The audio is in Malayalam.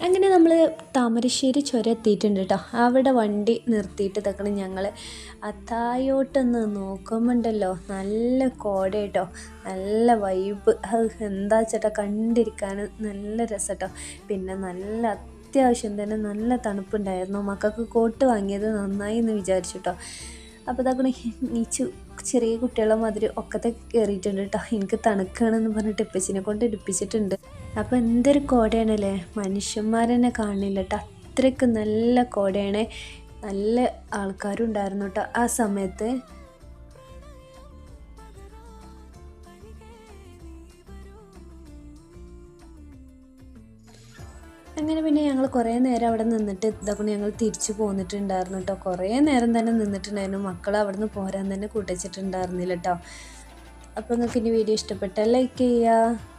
അങ്ങനെ നമ്മൾ താമരശ്ശേരി ചുരം എത്തിയിട്ടുണ്ട് കേട്ടോ. അവിടെ വണ്ടി നിർത്തിയിട്ട് തക്കണം ഞങ്ങൾ താഴോട്ടൊന്ന് നോക്കുമ്പോണ്ടല്ലോ നല്ല കോട കേട്ടോ, നല്ല വൈബ്. എന്താ ചേട്ടാ കണ്ടിരിക്കാൻ നല്ല രസം കേട്ടോ. പിന്നെ നല്ല അത്യാവശ്യം തന്നെ നല്ല തണുപ്പുണ്ടായിരുന്നു. മക്കൾക്ക് കോട്ട് വാങ്ങിയത് നന്നായി എന്ന് വിചാരിച്ചു കേട്ടോ. അപ്പോൾ ഇതാക്കണ നീച്ചു ചെറിയ കുട്ടികളെ മാതിരി ഒക്കത്തെ കയറിയിട്ടുണ്ട് കേട്ടോ. എനിക്ക് തണുക്കുകയാണെന്ന് പറഞ്ഞിട്ട് ഇപ്പച്ചിനെ കൊണ്ട് എടുപ്പിച്ചിട്ടുണ്ട്. അപ്പോൾ എന്തൊരു കോടയാണല്ലേ, മനുഷ്യന്മാരെന്നെ കാണില്ല കേട്ടോ, അത്രയ്ക്ക് നല്ല കോടയാണ്. നല്ല ആൾക്കാരും ഉണ്ടായിരുന്നു കേട്ടോ ആ സമയത്ത്. അങ്ങനെ പിന്നെ ഞങ്ങൾ കുറേ നേരം അവിടെ നിന്നിട്ട് ഇതാಕೊಂಡು ഞങ്ങൾ തിരിച്ചു പോന്നിട്ടുണ്ടായിരുന്നു കേട്ടോ. കുറേ നേരം തന്നെ നിന്നിട്ടുണ്ടായിരുന്നു. മക്കൾ അവിടെ നിന്ന് പോരാൻ തന്നെ കൂട്ടിച്ചിട്ടുണ്ടായിരുന്നില്ല കേട്ടോ. അപ്പോൾ നിങ്ങൾക്ക് ഇനി വീഡിയോ ഇഷ്ടപ്പെട്ടാൽ ലൈക്ക് ചെയ്യുക.